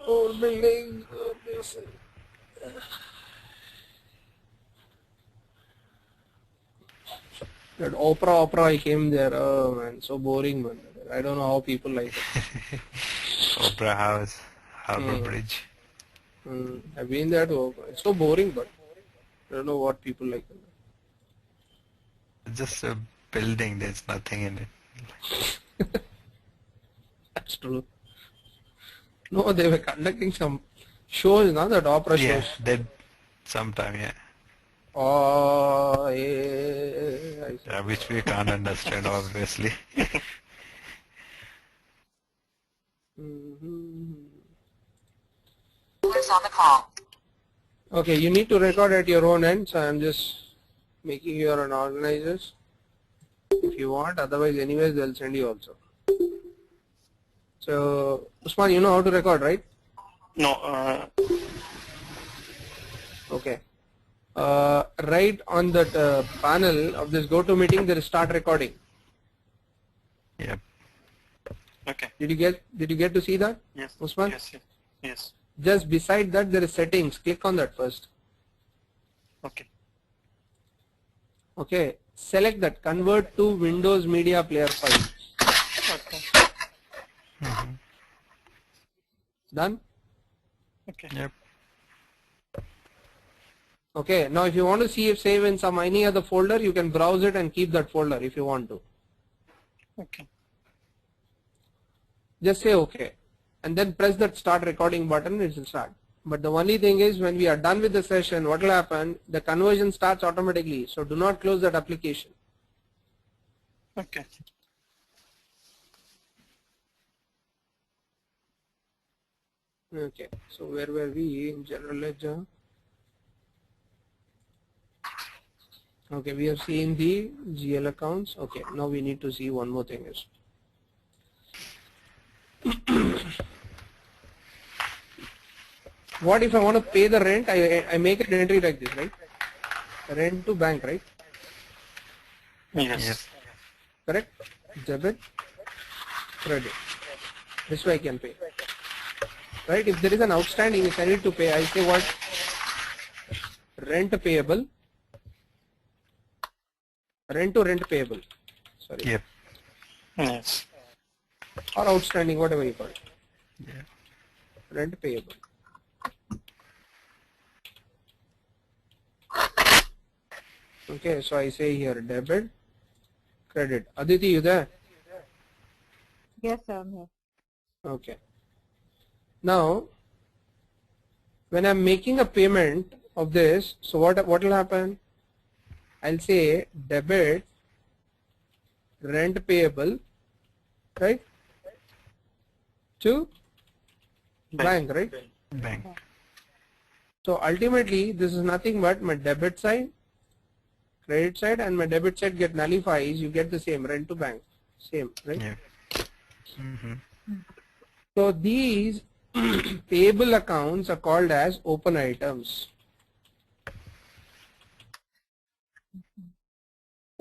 Old building. That opera, I came there. Oh man, so boring, man. I don't know how people like it. Opera House, Harbor Hmm. Bridge. I've been there to opera. It's so boring, but I don't know what people like it. It's just a building. There's nothing in it. That's true. No, they were conducting some shows, not that opera Yeah, shows. did sometime. Yeah. Oh, yeah, I see. Yeah, which we can't understand, obviously. Who's on the call? Okay, you need to record at your own end, so I'm just making you an organizer if you want, otherwise anyways they'll send you also. So, Usman, you know how to record, right? No. Okay. Right on that panel of this GoToMeeting, there is start recording. Yep. Okay. Did you get to see that? Yes. Usman? Yes. Just beside that there is settings. Click on that first. Okay. Okay. Select that. Convert to Windows Media Player file. Okay. Done? Okay. Yep. Okay. Now if you want to see if save in some any other folder, you can browse it and keep that folder if you want to. Okay. Just say okay. And then press that start recording button, it will start. But the only thing is when we are done with the session, what will happen? The conversion starts automatically. So do not close that application. Okay. Okay. So where were we in general ledger? Okay, we have seen the GL accounts. Okay, now we need to see one more thing is. What if I want to pay the rent? I make an entry like this, right? Rent to bank, right? Yes. Yep. Correct? Debit, credit. This way I can pay. Right? If there is an outstanding, if I need to pay, I say what? Rent payable. Rent to rent payable. Sorry. Yep. Yes. Or outstanding, whatever you call it. Yeah. Rent payable. Okay, so I say here debit, credit. Aditi, you there? Yes, sir, I'm here. Okay. Now, when I'm making a payment of this, so what will happen? I'll say debit, rent payable, right? To bank, right? Bank. So ultimately, this is nothing but my debit side, credit side, and my debit side get nullifies. You get the same rent to bank, same, right? Yep. So these payable accounts are called as open items.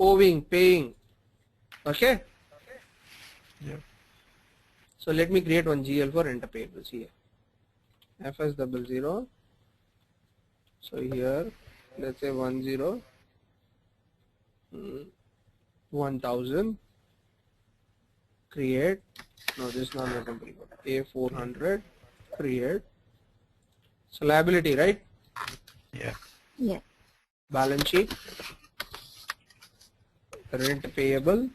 Owing, paying. Okay. Yep. So let me create one GL for rent payables here. FS00. So here, let's say 1000. Create. No, this is not the company code. A400. Create. So liability, right? Yeah. Yeah. Balance sheet. Rent payable.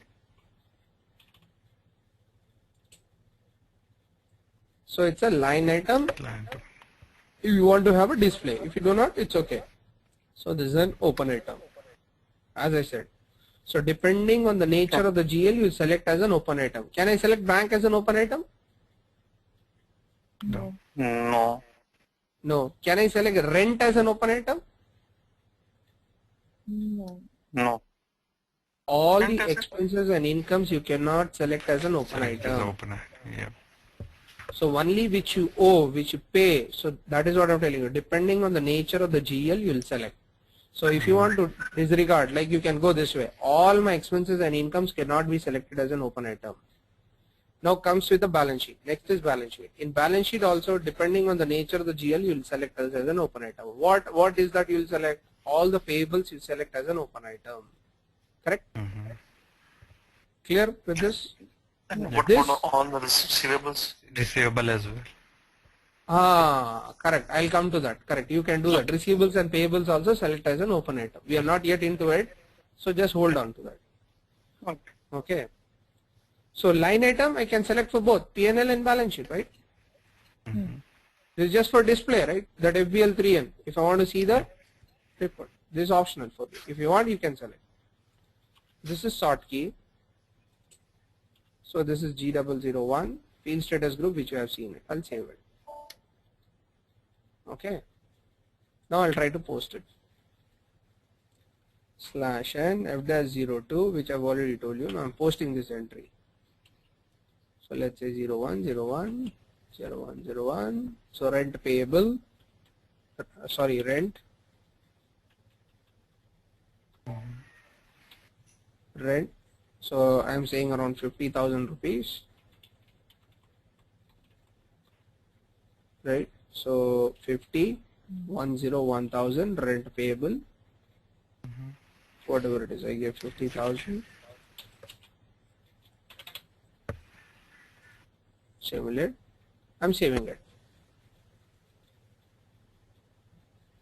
So it's a line item. Client. If you want to have a display, if you do not, it's okay. So this is an open item, as I said. So depending on the nature of the GL, you select as an open item. Can I select bank as an open item? No. No. No. Can I select rent as an open item? No. No. All the expenses and incomes you cannot select as an open Select as item. open. Yep. So only which you owe, which you pay. So that is what I'm telling you. Depending on the nature of the GL, you will select. So if you want to disregard, like you can go this way. All my expenses and incomes cannot be selected as an open item. Now comes with the balance sheet. Next is balance sheet. In balance sheet also, depending on the nature of the GL, you will select as an open item. What is that you will select? All the payables you select as an open item. Correct? Clear with this? And what This- about all the receivables? Receivable as well. Correct. I'll come to that. Correct. You can do that. Receivables and payables also select as an open item. We are not yet into it. So just hold on to that. Okay. Okay. So line item I can select for both P&L and balance sheet, right? This is just for display, right? That FBL 3N. If I want to see the report, this is optional for you. If you want, you can select. This is sort key. So this is G001 field status group, which you have seen it. I'll save it. Okay. Now I'll try to post it. /n f-02, which I've already told you. Now I'm posting this entry. So let's say 0101 0101. So rent payable. Sorry, rent. Rent. So I'm saying around 50,000 rupees. Right. So 50, 1,000 rent payable. Whatever it is, I give 50,000. Simulate. I'm saving it.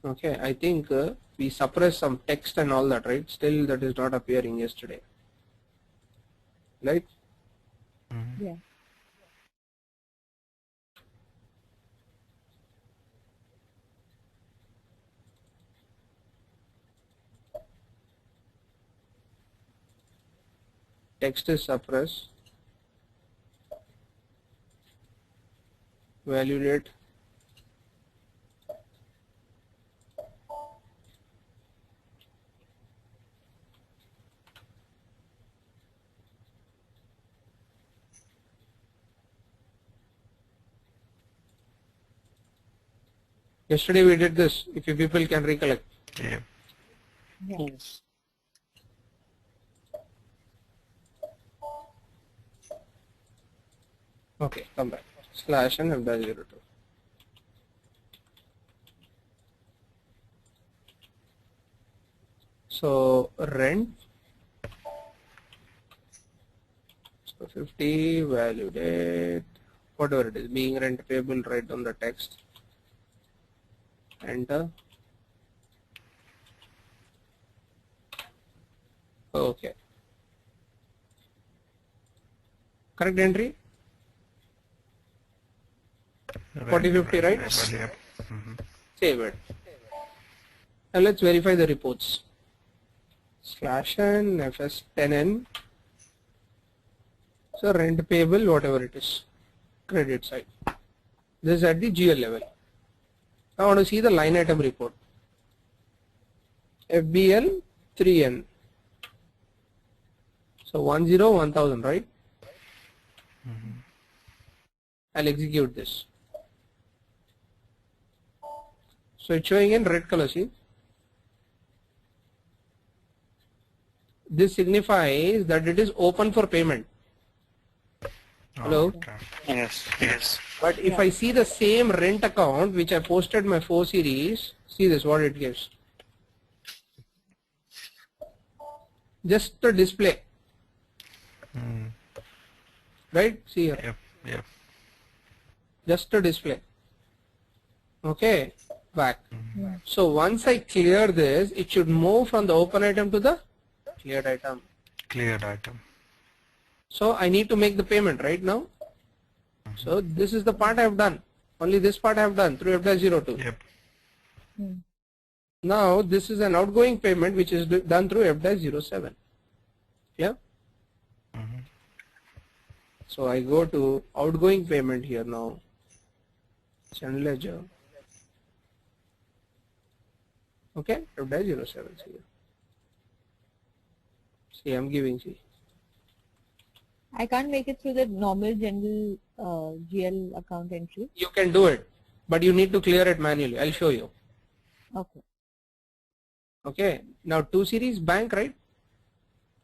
Okay, I think we suppress some text and all that, right? Still that is not appearing yesterday. Right? Yeah. Text is suppressed. Value date. Yesterday we did this, if you people can recollect. Yeah. Yeah. Yes. Okay, come back. /n f-02. So rent. So 50 value date, whatever it is, being rent payable, write down the text. Enter. Okay. Correct entry? 4050, right? Yep. Save it. And let's verify the reports. /n fs10n. So rent payable, whatever it is, credit side. This is at the GL level. I want to see the line item report. FBL 3N. So 1,000, right? I'll execute this. So it's showing in red color, see? This signifies that it is open for payment. Hello? Okay. Yes. Yes. But if I see the same rent account which I posted my 4 series, see this, what it gives. Just the display. Right? See here. Yep. Yep. Just a display. Okay, back. So once I clear this, it should move from the open item to the cleared item. Cleared item. So I need to make the payment right now. So this is the part I have done. Only this part I have done through F-02. Yep. Now this is an outgoing payment which is done through F-07. Yeah. So I go to outgoing payment here now. Channel ledger. Okay, F-07 here. See, I'm giving, see. I can't make it through the normal general GL account entry. You can do it, but you need to clear it manually. I'll show you. Okay. Okay, now 2 series bank, right?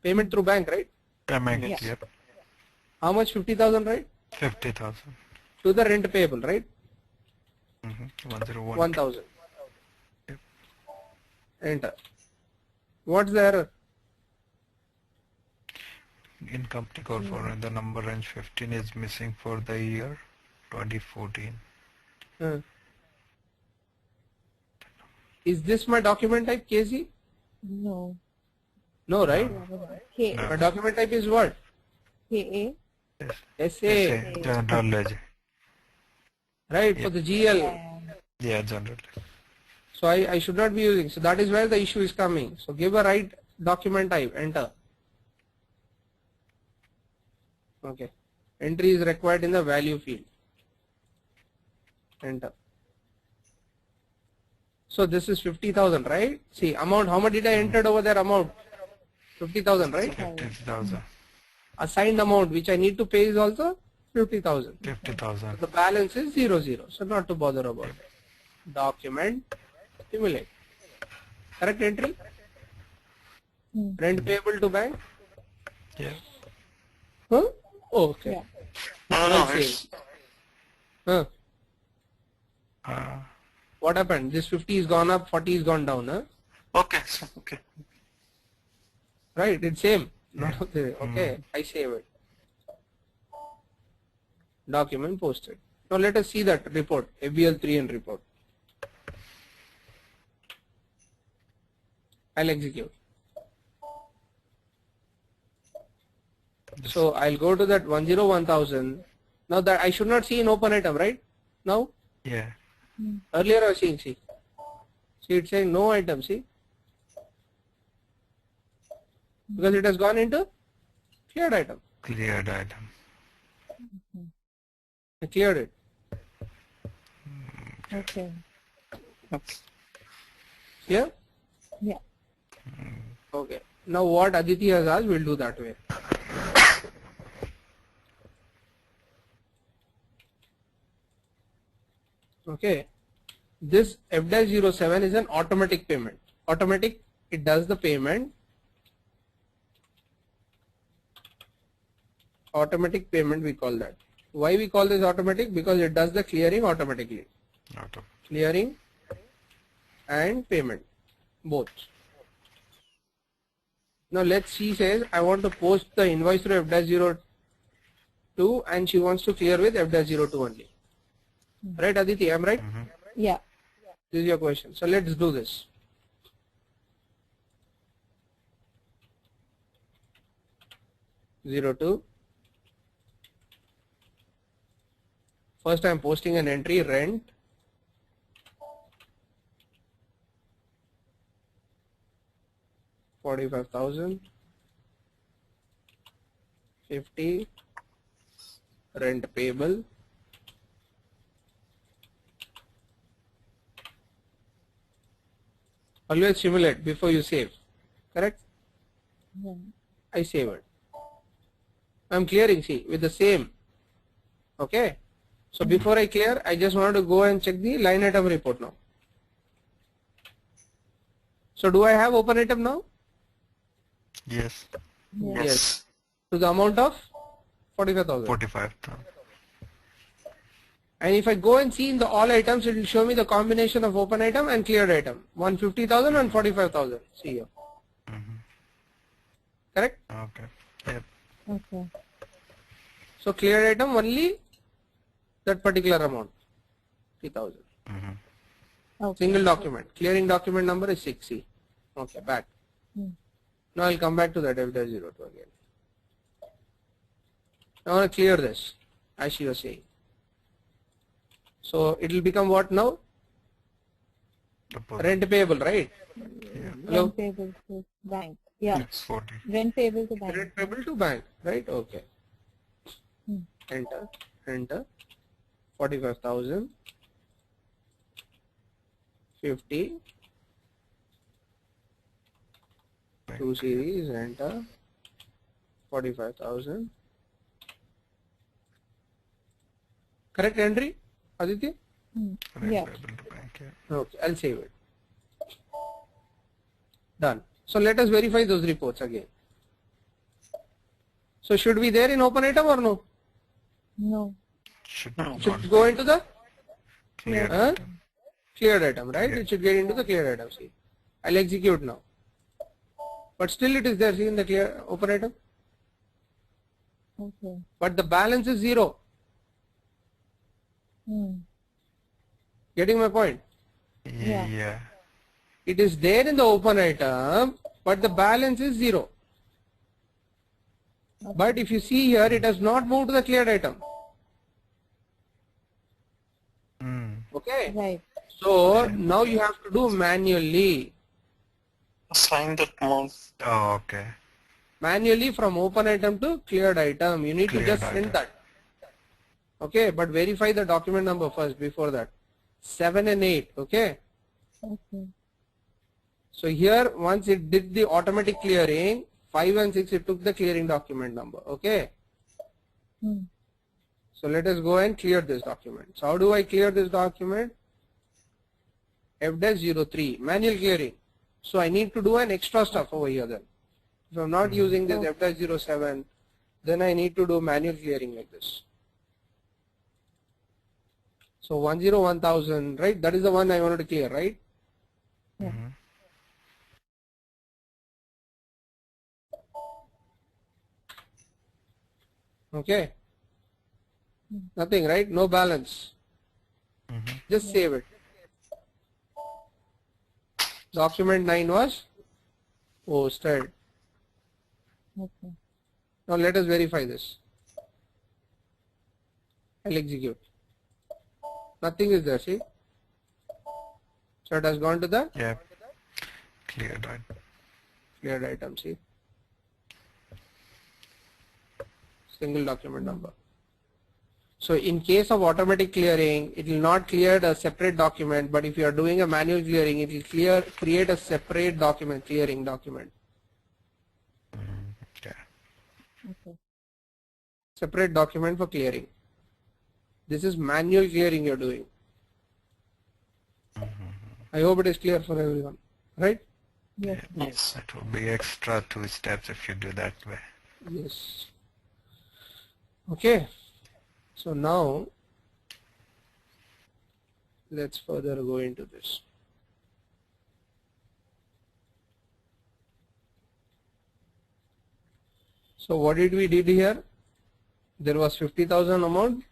Payment through bank, right? Payment. Yeah. Yep. How much? 50,000, right? 50,000. To the rent payable, right? 101. 1,000. Yep. Enter. What's the error? In company code for the number range 15 is missing for the year 2014. Huh. Is this my document type, KC? No. No, right? K No. My document type is what? KA. Yes. SA, General ledger. right? For the GL. Yeah, general. So I should not be using. So that is where the issue is coming. So give a right document type. Enter. Okay. Entry is required in the value field. Enter. So this is 50,000, right? See, amount, how much did I enter over there amount? 50,000, right? 50,000. Assigned amount which I need to pay is also 50,000. 50,000. The balance is 00. So not to bother about it. Document, simulate. Correct entry? Rent payable to bank? Yeah. Huh? Oh, okay. Yeah. No, Well no, saved. it's Huh? Uh, What happened? This 50 is gone up, 40 is gone down, huh? okay. So, okay. Right, it's same. Not okay. Okay, I save it. Document posted. Now let us see that report, FBL3N report. I'll execute. So I'll go to that 101,000. Now that I should not see an open item, right? Now? yeah. Earlier I was seeing, see. See, it's saying no item, see. Because it has gone into cleared item. Cleared item. I cleared it. Okay. Okay. Yeah? Yeah. Okay. Now what Aditi has asked, we'll do that way. Okay. This F-07 is an automatic payment. Automatic, it does the payment. Automatic payment we call that. Why we call this automatic? Because it does the clearing automatically. Out of Clearing and payment, both. Now let's see, says I want to post the invoice through F-02 and she wants to clear with F-02 only. Right, Aditi, I'm right? Yeah. This is your question. So let's do this. Zero two. First I'm posting an entry, rent. $45,000. 50. Rent payable. Always simulate before you save. Correct? Yeah. I save it. I'm clearing, see, with the same. Okay. So before I clear, I just want to go and check the line item report now. So do I have open item now? yes. Yes. To the amount of 45,000. 45,000. And if I go and see in the all items, it will show me the combination of open item and cleared item. 150,000 and 45,000. See here. Correct? Okay. Yep. Okay. So cleared item only that particular amount. 3,000. Okay. Single document. Clearing document number is 6C. Okay, back. Now I'll come back to that F-02 again. Now I want to clear this, as you were saying. So it will become what now? Deposit. Rent payable, right? Hello? Rent payable to bank. Yeah. 40. Rent payable to bank. Rent payable to bank, right? Okay. Enter, enter. 45,000. 50. 2 series, enter. 45,000. Correct entry, Aditya? Yeah. Payable to bank, yeah. Okay, I'll save it. Done. So let us verify those reports again. So should be there in open item or no? No. Should Should go into the clear. huh? Cleared item, right? It should get into the cleared item. See, I'll execute now. But still it is there, see, in the clear open item. Okay. But the balance is 0. Getting my point? Yeah. Yeah. It is there in the open item, but the balance is 0. But if you see here, it has not moved to the cleared item. Okay. Right. So now you have to do manually. Assign that amount. Oh, okay. Manually from open item to cleared item. You need to Cleared just send item. that. Okay, but verify the document number first before that. 7 and 8. Okay. Okay. So here, once it did the automatic clearing, 5 and 6, it took the clearing document number. Okay. So let us go and clear this document. So how do I clear this document? F-03, manual clearing. So I need to do an extra stuff over here then. If I'm not using this F-07, then I need to do manual clearing like this. So 101000, right? That is the one I wanted to clear, right? Okay. Nothing, right? No balance. Just save it. Document 9 was posted. Okay. Now let us verify this. I'll execute. Nothing is there, see? So it has gone to the Yeah. Cleared item. cleared item, see? Single document number. So in case of automatic clearing, it will not clear a separate document, but if you are doing a manual clearing, it will create a separate document, clearing document. Yeah. Okay. Separate document for clearing. This is manual clearing you're doing. I hope it is clear for everyone, right? Yes. Yes. It will be extra 2 steps if you do that way. Yes. Okay. So now let's further go into this. So what did we did here? There was 50,000 amount,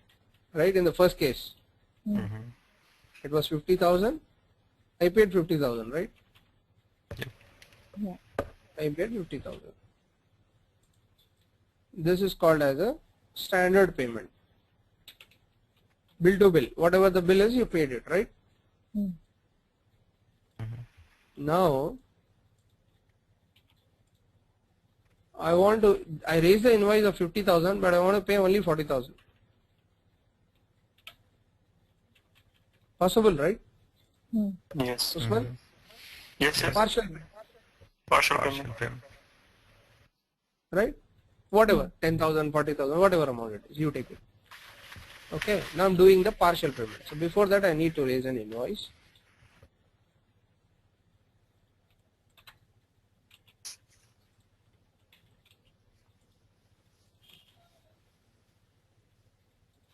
right? In the first case, it was 50,000. I paid 50,000, right? Yeah. I paid 50,000. This is called as a standard payment. Bill to bill. Whatever the bill is, you paid it, right? Now, I raise the invoice of 50,000, but I want to pay only 40,000. Possible, right? Yes. Usman? Yes, yes. Partial, Partial Partial payment. payment. right? Whatever, 10,000, 40,000, whatever amount it is, you take it. Okay, now I'm doing the partial payment. So before that, I need to raise an invoice.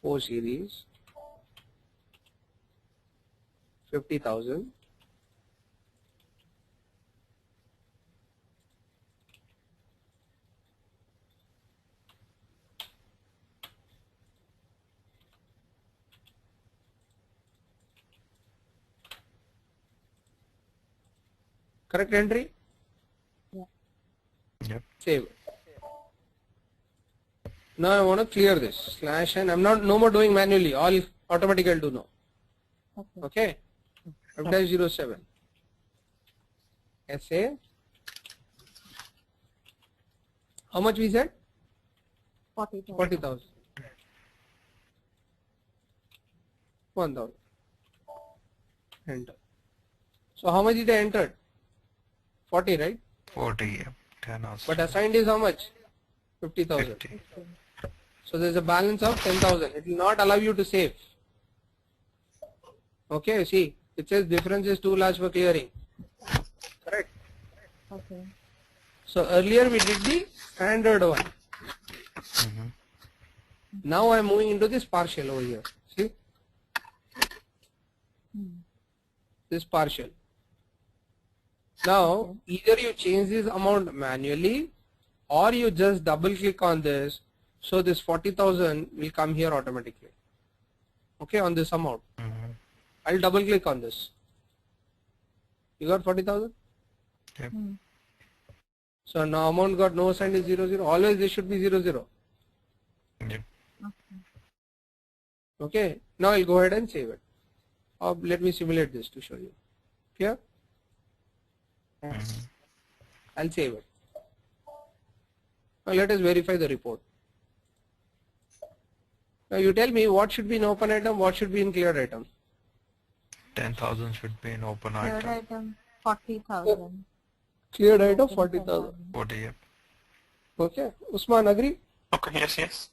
Four series, 50,000. Correct entry? Yep. Save. Now I want to clear this slash and I'm no more doing manually, all automatic I'll do now. Okay. Okay. F-07. SA. How much we said? 40,000. 40,000. 1,000. Enter. So how much did I enter? 40, right? 40, yeah. 10 hours. But assigned is how much? 50,000. 50. So there's a balance of 10,000. It will not allow you to save. Okay, see, it says difference is too large for clearing. Correct. Okay. So earlier we did the standard one. Now I'm moving into this partial over here. See? This partial. Now, either you change this amount manually or you just double click on this. So this 40,000 will come here automatically. Okay, on this amount. I'll double click on this. You got 40,000? Yep. So now amount got no sign is 00. Always this should be 00. Yep. Okay, now I'll go ahead and save it. Or let me simulate this to show you. Here, I'll save it. Now let us verify the report. Now you tell me what should be in open item, what should be in cleared item. 10,000 should be an open Third item. item 40,000. Cleared item 40,000. 40, yep. Okay, Usman agree? Okay, yes, yes.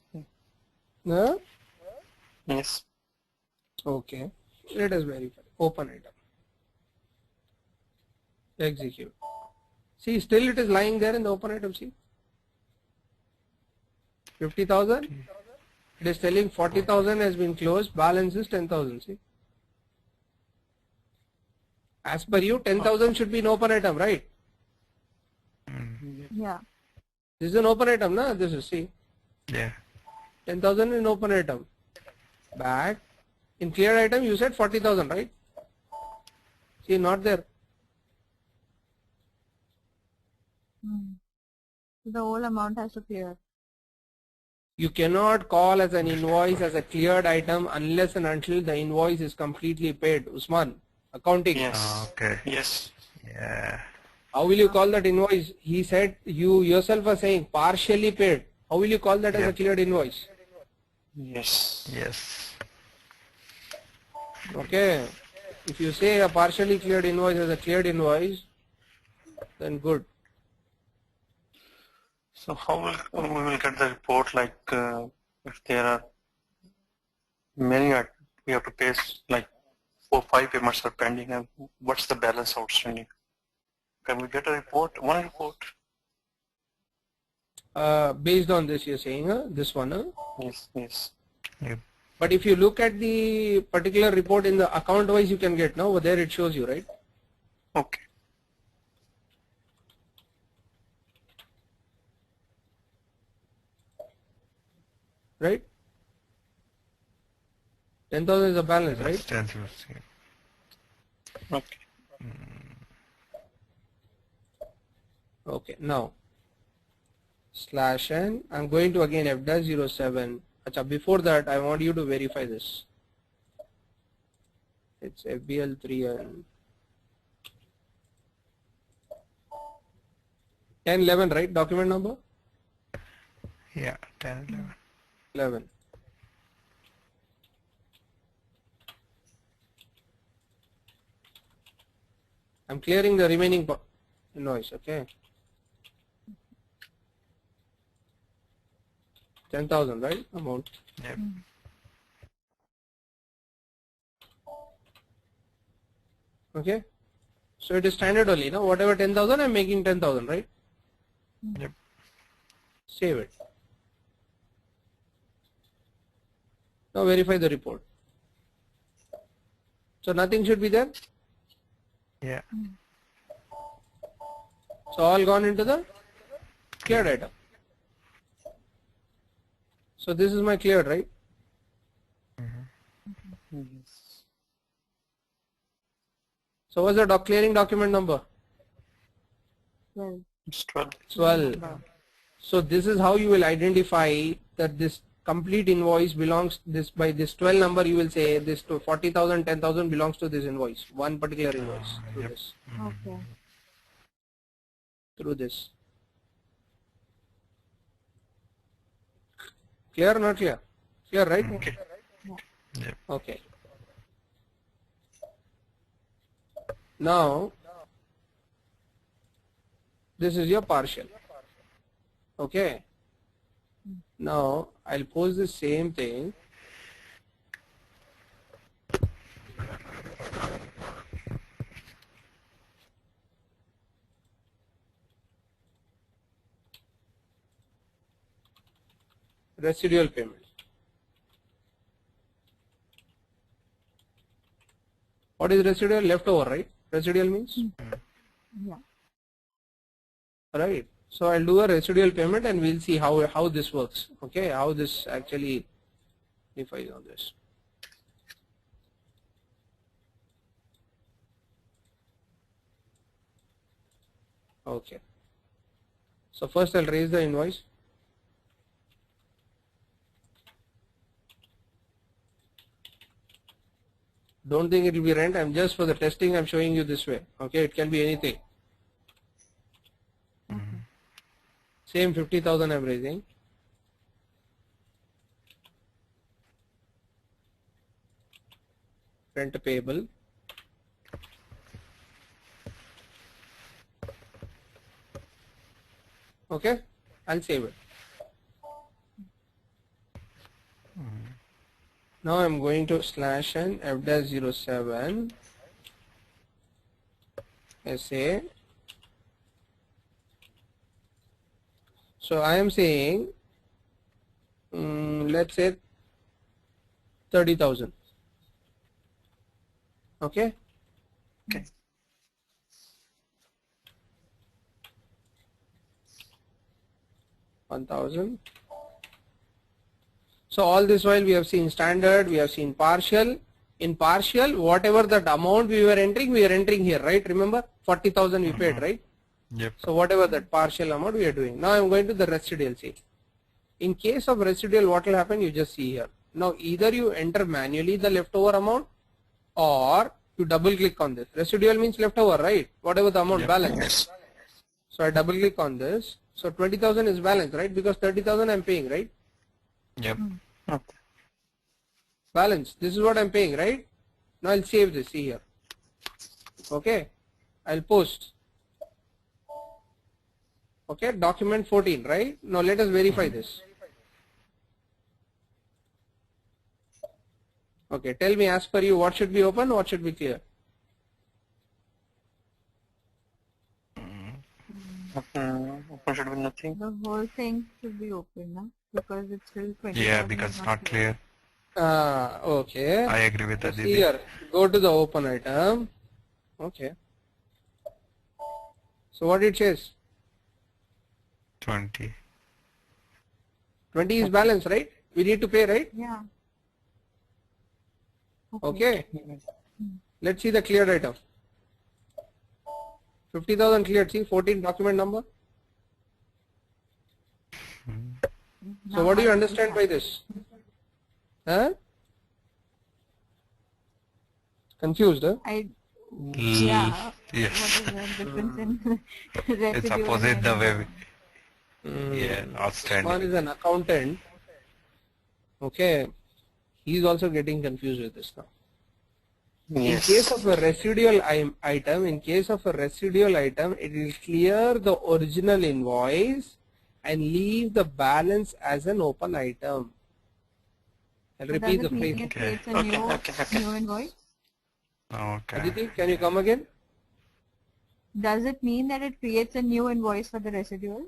Huh? Yes. Okay, let us verify. Open item. Execute. See, still it is lying there in the open item. See, 50,000. It is telling 40,000 has been closed. Balance is 10,000. See, as per you, 10,000 should be in open item, right? Yeah. This is an open item, na? This is, see, Yeah. 10,000 in open item. Back in cleared item, you said 40,000, right? See, not there. The whole amount has to clear. You cannot call as an invoice as a cleared item unless and until the invoice is completely paid. Usman, accounting. Yes. Okay. Yes. Yeah. How will you call that invoice? He said you yourself are saying partially paid. How will you call that as a Yep. cleared invoice? Yes. Yes. Okay. If you say a partially cleared invoice as a cleared invoice, then good. So how will we will get the report, like if there are many we have to pay, like 4-5 payments are pending, and what's the balance outstanding? Can we get a report, one report? Based on this, you're saying this one. Yes, yes. Yep. But if you look at the particular report in the account wise, you can get now. Over there it shows you, right? Okay. Right? 10,000 is a balance, right? That's 10,000. Okay. Okay, now /n, I'm going to again f-07. Acha, before that, I want you to verify this. It's FBL3N 1011, right? Document number? Yeah, 10, 11. 11. I'm clearing the remaining invoice, okay? 10,000, right? Amount. Yep. Okay? So it is standard only, no? Whatever 10,000, I'm making 10,000, right? Yep. Save it. Now verify the report. So nothing should be there. Yeah. So all gone into the cleared item. So this is my cleared, right? Yes. So what's the clearing document number? Well, It's 12. 12. So this is how you will identify that this complete invoice belongs this by this 12 number. You will say this to 40,000, 10,000 belongs to this invoice, one particular invoice through Yep. this, okay. through this. Clear or not clear? Clear, right? Okay. Yep. Okay. Now this is your partial. Okay. Now I'll pose the same thing. Residual payment. What is residual? Leftover, right? Residual means? Yeah. Right. So I'll do a residual payment and we'll see how this works. Okay, how this actually defies on this. Okay. So first I'll raise the invoice. Don't think it will be rent. I'm just for the testing. I'm showing you this way. Okay, it can be anything. Same 50,000 I'm raising. Rent payable. Okay, I'll save it. Now I'm going to slash n f-07 SA. So I am saying, let's say 30,000. Okay. Okay. $1,000. So all this while we have seen standard, we have seen partial. In partial, whatever that amount we are entering here, right? Remember 40,000 we paid, right? Yep. So whatever that partial amount we are doing. Now I'm going to the residual. See, in case of residual, what will happen? You just see here. Now either you enter manually the leftover amount or you double click on this. Residual means leftover, right? Whatever the amount balance. So I double click on this. So 20,000 is balance, right? Because 30,000 I'm paying, right? Yep. Okay. Balance. This is what I'm paying, right? Now I'll save this. See here. Okay. I'll post. Okay. Document 14, right? Now let us verify this. Okay. Tell me as per you what should be open, what should be clear. Open should be nothing. The whole thing should be open now because it's still 20. Yeah, because it's not clear. Okay. I agree with that. See Didi. here. Go to the open item. Okay. So what it says? 20. 20 is balance, right? We need to pay, right? Yeah. Okay. Let's see the cleared item. 50,000 cleared. See 14 document number. So what do you understand by this? Huh? Confused, huh? Yeah. Yes. What is the difference in residue? It's opposite the way. Yeah, One outstanding. is an accountant. Okay. He's also getting confused with this now. Yes. In case of a residual item, it will clear the original invoice and leave the balance as an open item. I'll repeat the Does it mean phrase. it creates a Okay. new invoice? Okay. Aditi, can you come again? Does it mean that it creates a new invoice for the residual?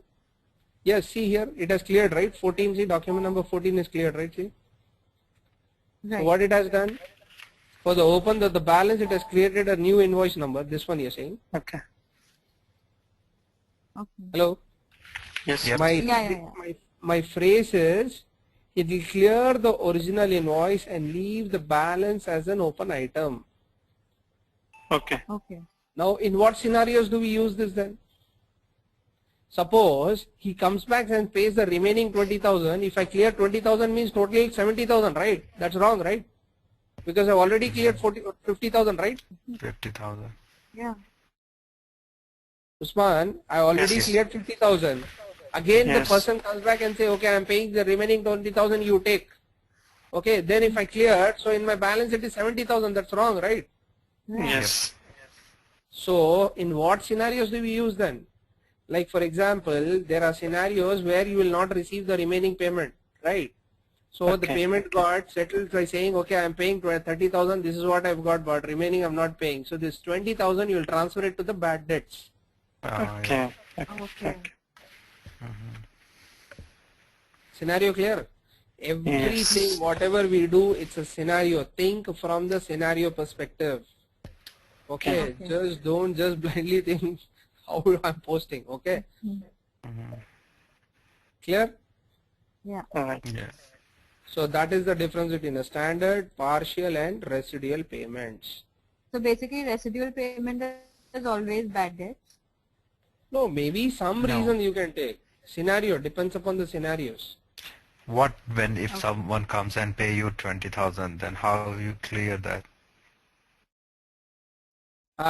Yes, see here, it has cleared, right? 14, see, document number 14 is cleared, right? See? Right. So what it has done? For the open, the balance, it has created a new invoice number. This one you're saying. Okay. Okay. Hello? Yes. Yep. My phrase is, it will clear the original invoice and leave the balance as an open item. Okay. Okay. Now, in what scenarios do we use this then? Suppose he comes back and pays the remaining 20,000. If I clear 20,000 means total 70,000, right? That's wrong, right? Because I've already cleared 50,000, right? 50,000. Yeah. Usman, I already Yes. cleared 50,000. Again, Yes. the person comes back and say, okay, I'm paying the remaining 20,000, you take. Okay, then if I cleared, so in my balance it is 70,000, that's wrong, right? Yes. So, in what scenarios do we use then? Like for example, there are scenarios where you will not receive the remaining payment, right? So the Okay. payment got settled by saying, okay, I'm paying 30,000, this is what I've got, but remaining I'm not paying. So this 20,000 you will transfer it to the bad debts. Yeah. Okay. Okay. Scenario clear? Everything, Yes. whatever we do, it's a scenario. Think from the scenario perspective. Okay, just don't just blindly think how I'm posting. Okay, clear? Yeah. Alright. Yeah. So that is the difference between a standard, partial, and residual payments. So basically, residual payment is always bad debt. No, maybe some No. reason you can take. Scenario depends upon the scenarios. What when if someone comes and pay you 20,000, then how you clear that?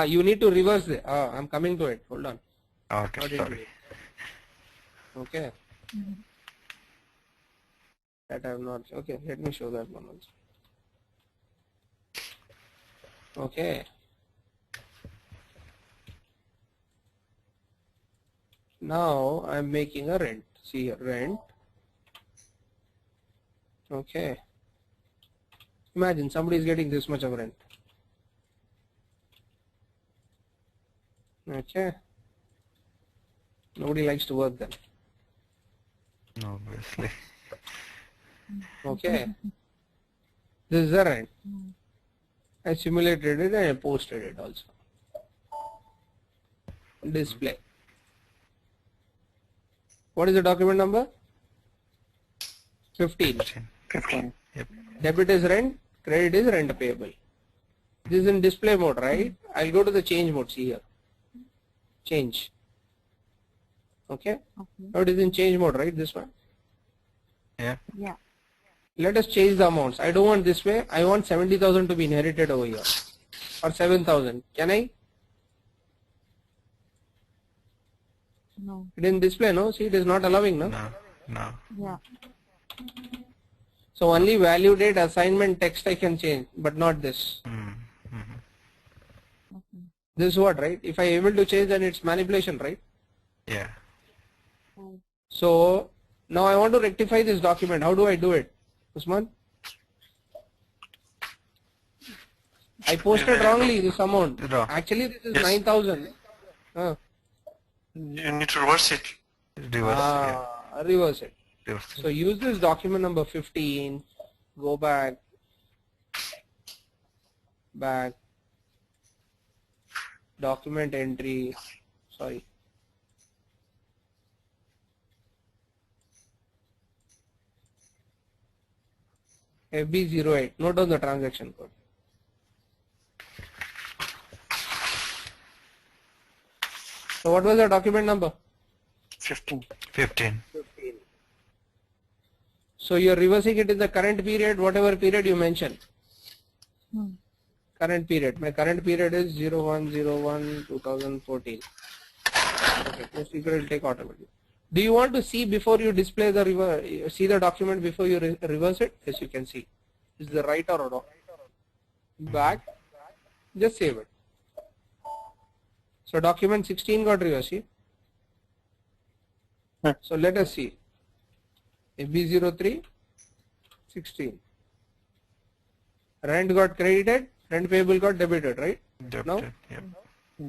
You need to reverse it. I'm coming to it. Hold on. Okay, Not into sorry. it. Okay. That I have not. Okay, let me show that one also. Okay. Now I'm making a rent. See here, rent. Okay. Imagine somebody is getting this much of rent. Okay. Nobody likes to work then. Obviously. Okay. This is the rent. I simulated it and I posted it also. Display. What is the document number? 15. 15. Yep. Debit is rent, credit is rent payable. This is in display mode, right? I'll go to the change mode. See here. Change. Okay. Now it is in change mode, right? This one. Yeah. Yeah. Let us change the amounts. I don't want this way. I want 70,000 to be inherited over here. Or 7,000. Can I? No. It is in display, no? See, it is not allowing, no? No. No. Yeah. So only value date, assignment, text I can change, but not this. Okay. This is what, right? If I able to change, then it's manipulation, right? Yeah. So now I want to rectify this document. How do I do it, Usman? I posted wrongly this amount. Wrong. Actually, this is Yes. 9,000. You need to reverse it. Reverse. Reverse it. Reverse. So use this document number 15. Go back. Back. Document entry. Sorry. FB08. Note down the transaction code. So what was the document number? 15. 15. So you're reversing it in the current period, whatever period you mentioned. Current period. My current period is 01/01/2014. Okay, this figure will take automatically. Do you want to see before you display the see the document before you reverse it? Yes, you can see. Is the right or wrong? Back. Just save it. So document 16 got reversed. See? So let us see. FB03 16. Rent got credited, rent payable got debited, right? No? Yep.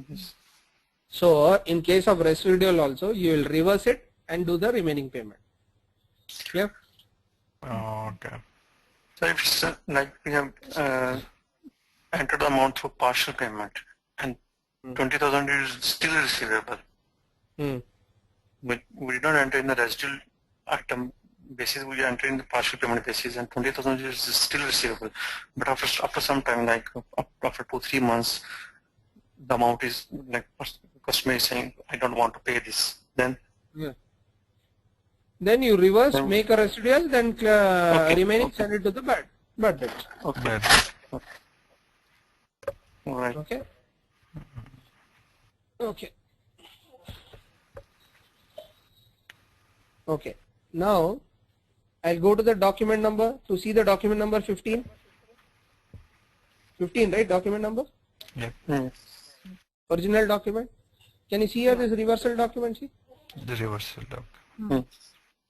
Yes. So in case of residual also, you will reverse it and do the remaining payment. Yeah. Okay. So if it's like we have entered the amount for partial payment and 20,000 is still receivable, but we did not enter in the residual item basis, we enter in the partial payment basis, and 20,000 is still receivable. But after some time, like after 2-3 months, the amount is like customer is saying, I don't want to pay this. Then you reverse, make a residual, then remaining okay. send it to the bad debt. okay, But all right. Okay. Okay. Okay. Now I'll go to the document number to see the document number 15. 15, right? Document number? yep. Original document. Can you see here this reversal document? See? The reversal doc.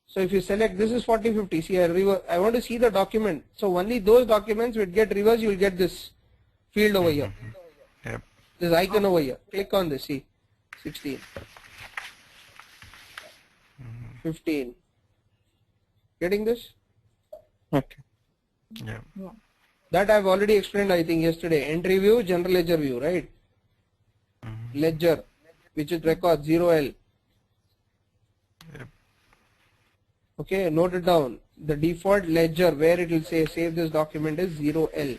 So if you select, this is 4050. See, I want to see the document. So only those documents will get reversed. You will get this field over here. Yep. This icon over here. Click on this. See, 16, 15. Getting this? Okay. Yep. That I've already explained, I think, yesterday. Entry view, general ledger view, right? ledger, which is record 0L. Yep. Okay, note it down. The default ledger where it will say save this document is 0L.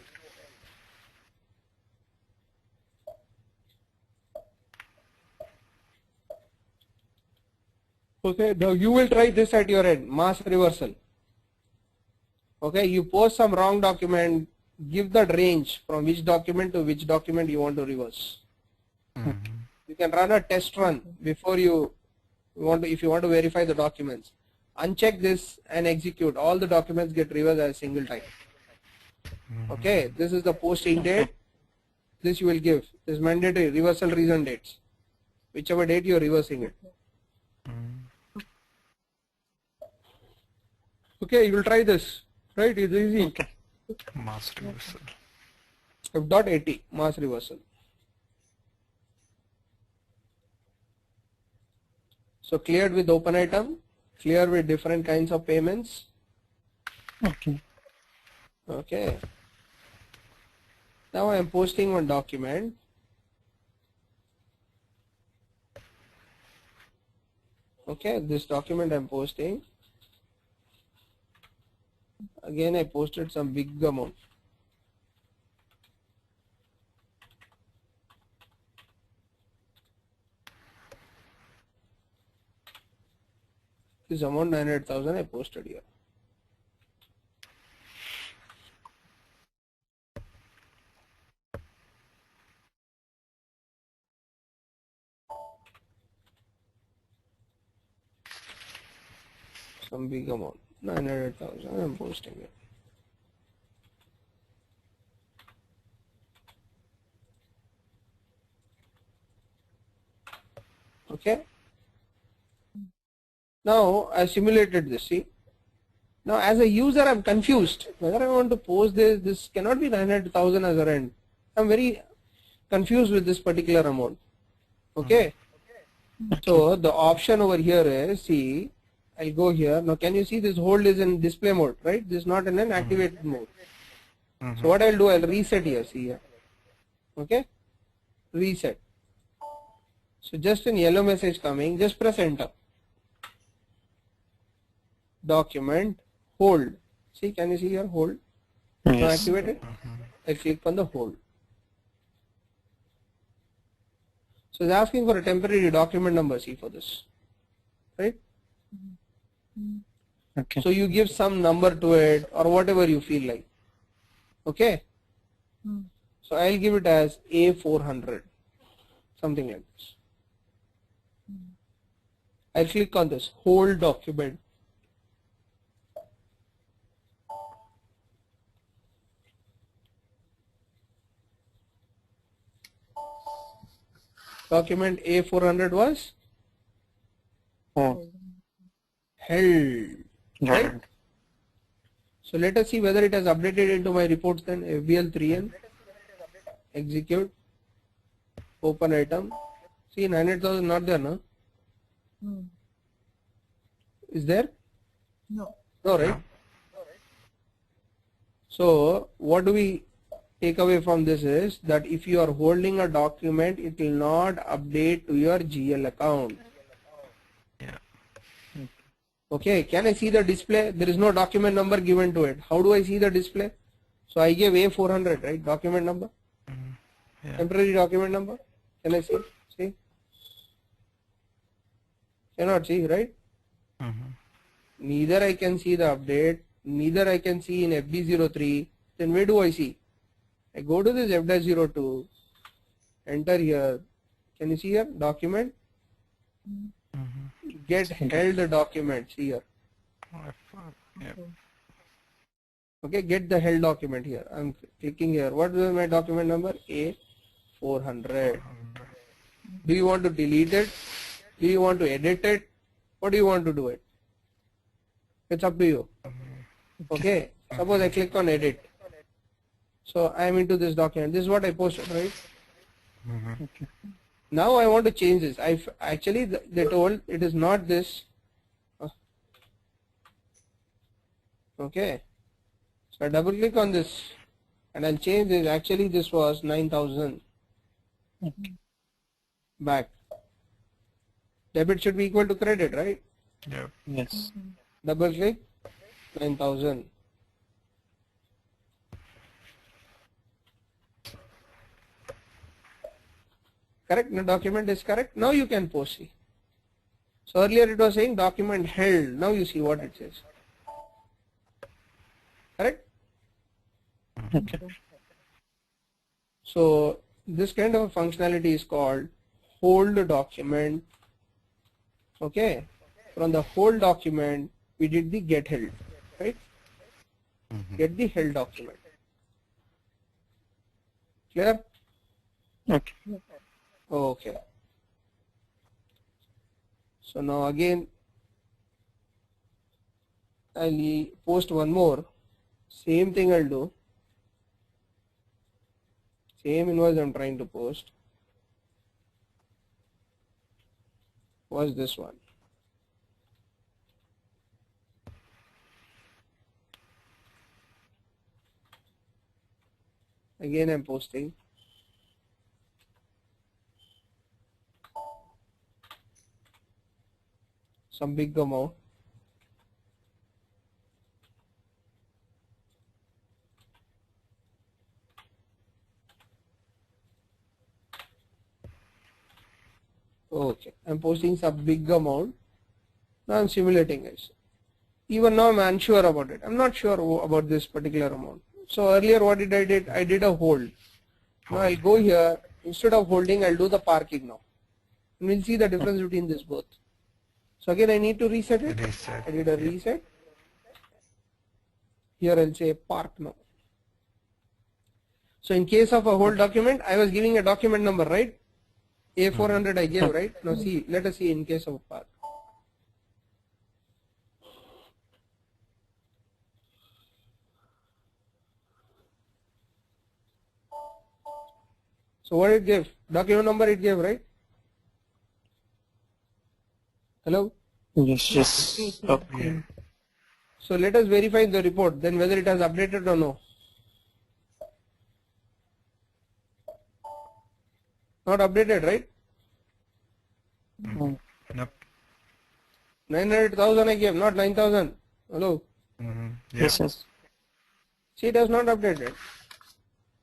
Okay, now you will try this at your end, mass reversal. Okay, you post some wrong document, give that range from which document to which document you want to reverse. You can run a test run before you want to, if you want to verify the documents. Uncheck this and execute. All the documents get reversed at a single time. Okay, this is the posting date. This you will give. This is mandatory reversal reason dates. Whichever date you are reversing it. Okay, you will try this. Right, it's easy. Okay. Mass reversal. F.80 mass reversal. So cleared with open item, clear with different kinds of payments. Okay. Okay. Now I am posting one document. Okay, this document I am posting. Again I posted some big amount. This amount 900,000 I posted here. Some big amount, 900,000 I am posting it. Okay. Now I simulated this, see. Now as a user I'm confused whether I want to post this cannot be 900,000 as a rent. I'm very confused with this particular amount. Okay. So the option over here is, see, I'll go here. Now can you see this hold is in display mode, right? This is not in an activated mode. So what I'll do, I'll reset here, see here. Okay. Reset. So just in yellow message coming, just press enter. Document, hold. See, can you see here, hold? Now Yes. activated. I click on the hold. So it's asking for a temporary document number, see, for this. Right? Okay. So you give some number to it or whatever you feel like. Okay? So I'll give it as A400. Something like this. I'll click on this, hold document. Document A400 was Oh, held. right. So let us see whether it has updated into my reports then. FBL 3N. Execute. Open item. See, 900,000 not there, no? Is there? No. No, right? So what do we take away from this is that if you are holding a document, it will not update to your GL account. Yeah. Okay, can I see the display? There is no document number given to it. How do I see the display? So I gave A400, right? Document number. Yeah. Temporary document number. Can I see? See? Cannot see, right? Neither I can see the update, neither I can see in FB03. Then where do I see? I go to this F-02, enter here. Can you see here? Document. Get held document. See here. Yeah. Okay, get the held document here. I'm clicking here. What is my document number? A400. Do you want to delete it? Do you want to edit it? What do you want to do it? It's up to you. Okay. Suppose I click on edit. So I am into this document. This is what I posted, right? Now I want to change this. Actually they told it is not this. Okay. So I double click on this and I'll change this. Actually this was 9,000. back. Debit should be equal to credit, right? Yep. Yes. Double click, 9,000. Correct? The document is correct. Now you can post it. So earlier it was saying document held. Now you see what it says. Correct? Okay. So this kind of a functionality is called hold document. Okay. From the hold document, we did the get held, right? Get the held document. Clear? Okay. Okay. So now again, I'll post one more. Same thing I'll do. Same invoice I'm trying to post. Was this one? Again I'm posting. Some big amount. Okay, I'm posting some big amount. Now I'm simulating it. Even now I'm unsure about it. I'm not sure about this particular amount. So earlier what did I did? I did a hold. Now I'll go here. Instead of holding, I'll do the parking now. And we'll see the difference between this both. So again I need to reset it. Reset. I did a reset. Here I'll say park now. So in case of a hold document, I was giving a document number, right? A400 I gave, right? Now see, let us see in case of park. So what it gave? Document number it gave, right? Hello? Yes. Yes. Okay. So let us verify the report, then whether it has updated or no. Not updated, right? Nope. 900,000 I gave, not 9,000. Hello? Yep. Yes. Yes. See, it has not updated.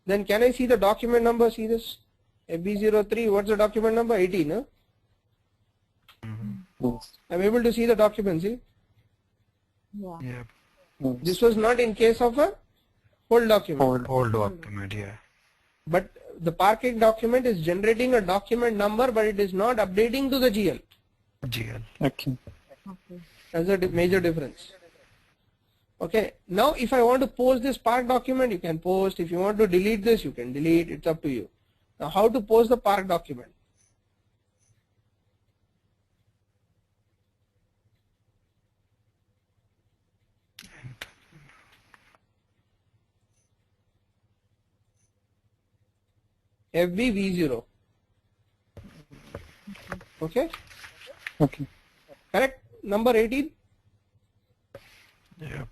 Then can I see the document number? See this? FB03, what's the document number? 18, huh? Yes. I'm able to see the document, see? Yeah. Yep. This was not in case of a hold document. Old document, yeah. But the parking document is generating a document number, but it is not updating to the GL. GL. Okay. Okay. That's a major difference. Okay, now if I want to post this park document, you can post. If you want to delete this, you can delete. It's up to you. Now how to post the park document? FBV0. Okay, Okay. correct. Number 18. Yep.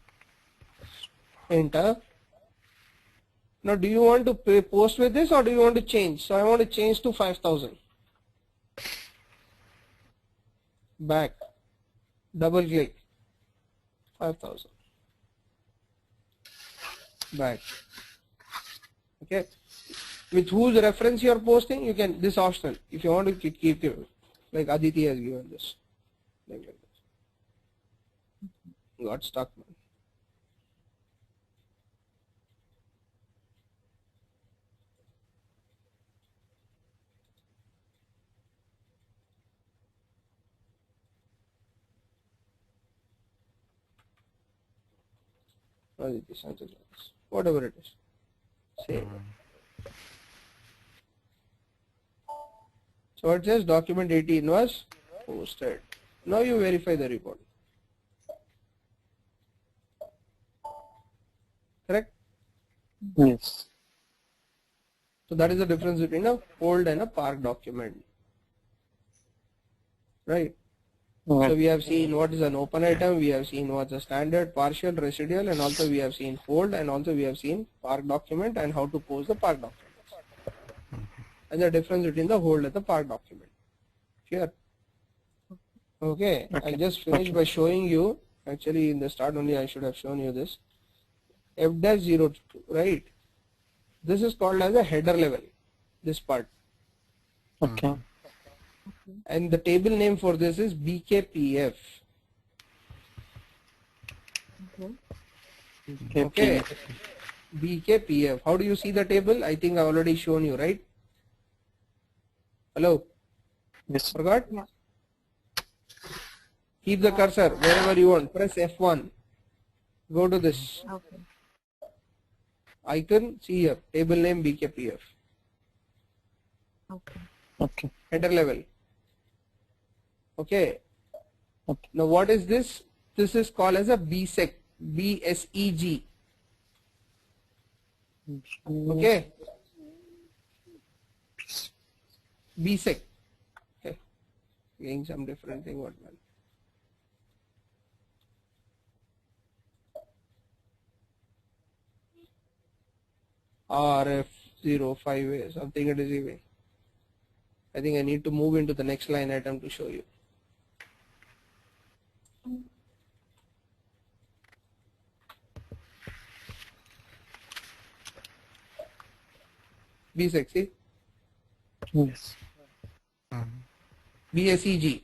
Enter. Now do you want to post with this or do you want to change? So I want to change to 5,000. Back. Double click. 5,000. Back. Okay. With whose reference you are posting, you can, this optional. If you want to keep it, like Aditi has given this. Like this. Got stuck, man. Aditi, something like this. Whatever it is. Save. So it says document 18 was posted. Now you verify the report. Correct? Yes. So that is the difference between a hold and a park document. Right? So we have seen what is an open item, we have seen what's a standard, partial, residual, and also we have seen hold, and also we have seen park document and how to post the park document. and the difference between the whole and the part document. Here. Okay, I just finished by showing you. Actually, in the start only I should have shown you this. F dash 0 to 2, right? This is called as a header level, this part. Okay. And the table name for this is BKPF. Okay. BKPF. How do you see the table? I think I already shown you, right? Hello? Yes. Forgot? Yeah. Keep the cursor wherever you want. Press F1. Go to this Okay. icon. See here. Table name BKPF. Okay. Okay. Header level. Okay. Okay. Now what is this? This is called as a BSEG. BSEG. Okay. BSEG. Okay. Getting some different thing. What man? RF05A, something it is even. I think I need to move into the next line item to show you. BSEG, see? Yes. BSEG.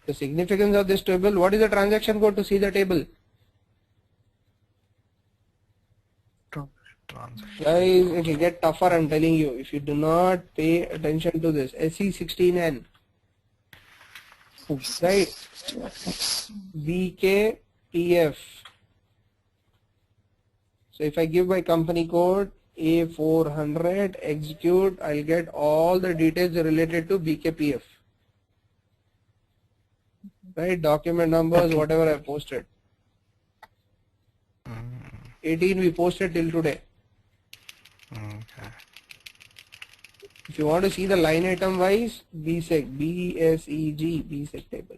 The significance of this table, what is the transaction code to see the table? Transaction. Guys, it will get tougher, I'm telling you, if you do not pay attention to this. SE16N, right? BKPF. So if I give my company code A400, execute, I'll get all the details related to BKPF. Right, document numbers, whatever I posted. 18 we posted till today. Okay. If you want to see the line item wise, BSEG, BSEG, BSEG table.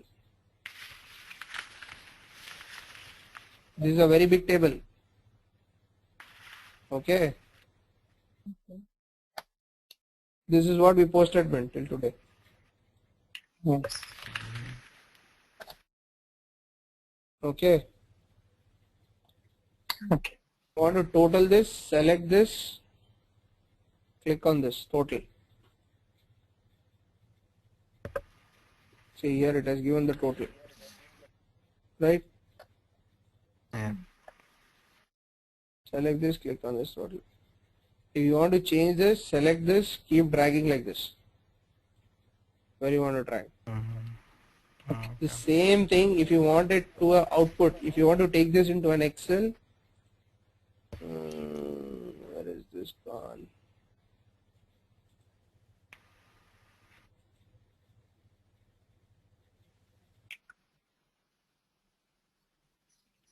This is a very big table. Okay. This is what we posted man till today. Yes. Okay. Okay. Want to total this, select this, click on this total. See here it has given the total, right? Yeah. Select this, click on this total. If you want to change this, select this, keep dragging like this. Where you want to drag. The same thing if you want it to a output. If you want to take this into an Excel, where is this gone?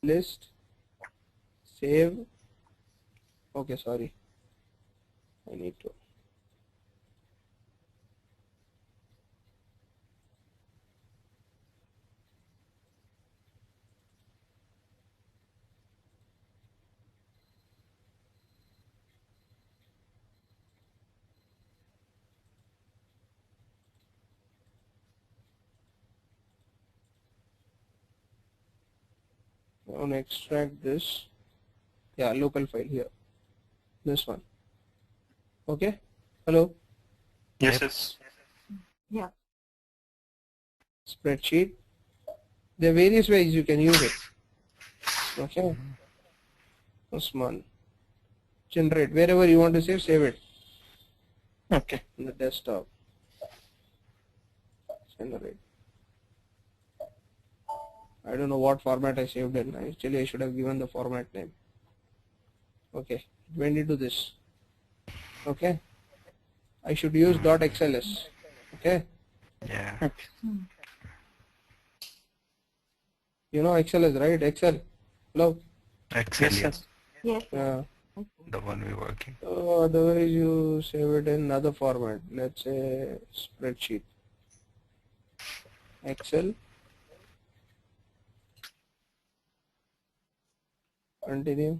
List, save. Okay, sorry. I need to. I want to extract this. Yeah, local file here. This one. Okay. Hello. Yes. Yes. Yeah. Spreadsheet. There are various ways you can use it. Okay. Osman. Generate. Wherever you want to save it. Okay. On the desktop. Generate. I don't know what format I saved in. Actually, I should have given the format name. Okay. It went into this. Okay. I should use .xls. Okay. Yeah. Okay. You know XLS, right? Excel. Hello. Excel. Yes. Yeah. Yes. Yes. Yeah. The one we're working. Otherwise, you save it in another format. Let's say spreadsheet. Excel. Continue.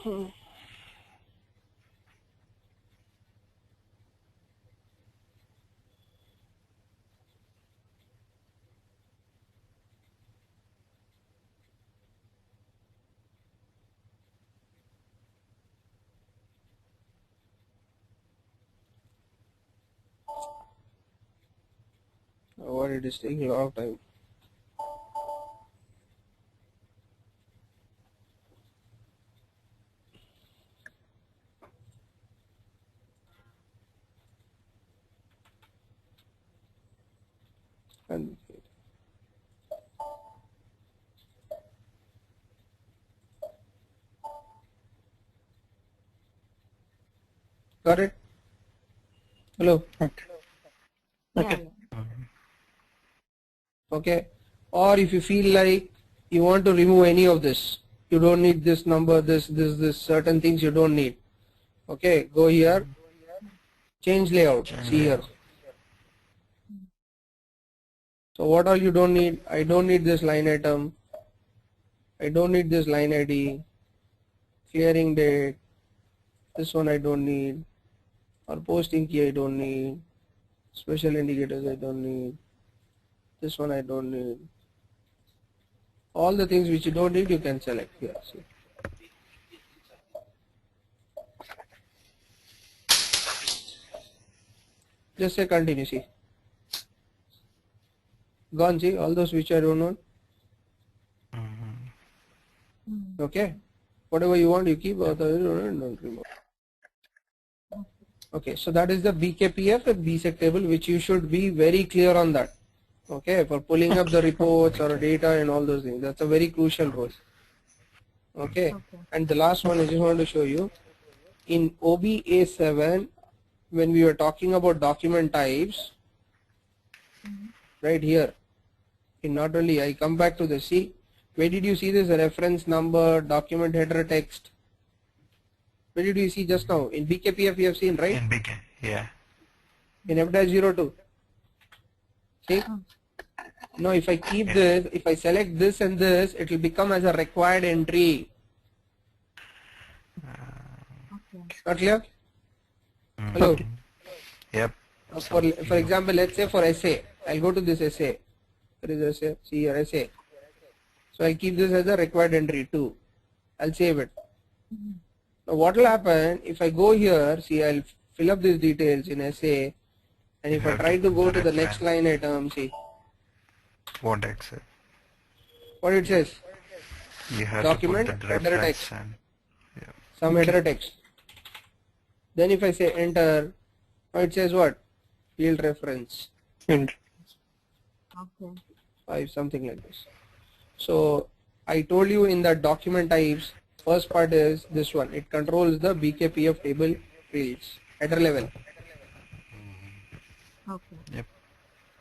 What it is taking a lot of time. And got it? Hello? Okay. Yeah. Okay. Or if you feel like you want to remove any of this, you don't need this number, this, certain things you don't need. Okay, go here, change layout, see here. So what all you don't need? I don't need this line item. I don't need this line ID, clearing date. This one I don't need. Or posting key I don't need. Special indicators I don't need. This one I don't need. All the things which you don't need you can select here. See. Just say continue, see. Gone, see, all those which I don't want. Okay. Whatever you want you keep, whatever you don't remove. Okay, so that is the BKPF and BSEC table which you should be very clear on that. Okay, for pulling up the reports or data and all those things. That's a very crucial role. Okay, and the last one I just want to show you. In OBA7, when we were talking about document types, right here, in not only, I come back to the C, where did you see this reference number, document header text? Where did you see just now? In BKPF you have seen, right? In BK, yeah. In F-02. See? Now if I keep this, if I select this and this, it will become as a required entry. Not clear? Hello? Yep. For example, let's say for essay, I'll go to this essay. There is essay, see here, essay. So I'll keep this as a required entry too. I'll save it. Now what will happen if I go here, see I'll fill up these details in essay, and if I try to go to the next line item, see Won't accept. what it says. You have Document, to put the header reference text. and Some header text. Then if I say enter, now it says what? Field reference. Okay. 5, something like this. So I told you in the document types, first part is this one. It controls the BKPF table fields, header level. Okay. Yep.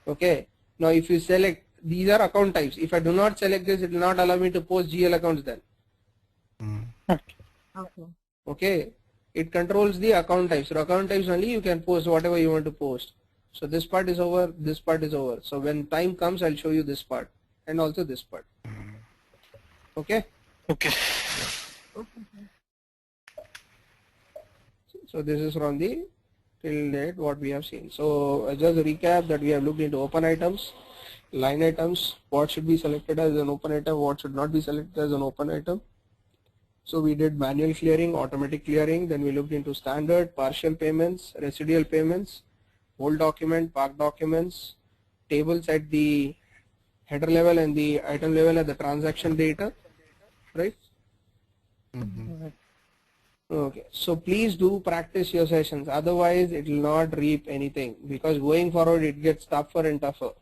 Okay. Now if you select, these are account types. If I do not select this, it will not allow me to post GL accounts then. Okay. Okay. It controls the account types. So account types only you can post whatever you want to post. So this part is over, this part is over. So when time comes, I'll show you this part and also this part. Okay. Okay. So this is from the till date what we have seen. So just a recap that we have looked into open items, line items, what should be selected as an open item, what should not be selected as an open item. So we did manual clearing, automatic clearing, then we looked into standard, partial payments, residual payments, whole document, park documents, tables at the header level and the item level at the transaction data, right? Okay, so please do practice your sessions, otherwise it will not reap anything, because going forward it gets tougher and tougher.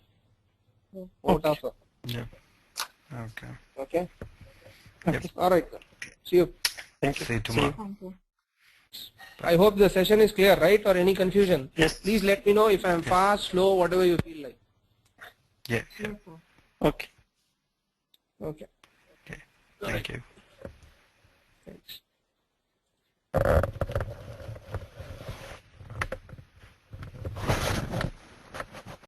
More tougher. Yep. Okay. Okay? Yep. Alright, see you. Thank you. See you tomorrow. Thank you. I hope the session is clear, right? Or any confusion? Yes. Please let me know if I am fast, slow, whatever you feel like. Yeah. Yes, sir. Okay. Okay. Okay. Thank you.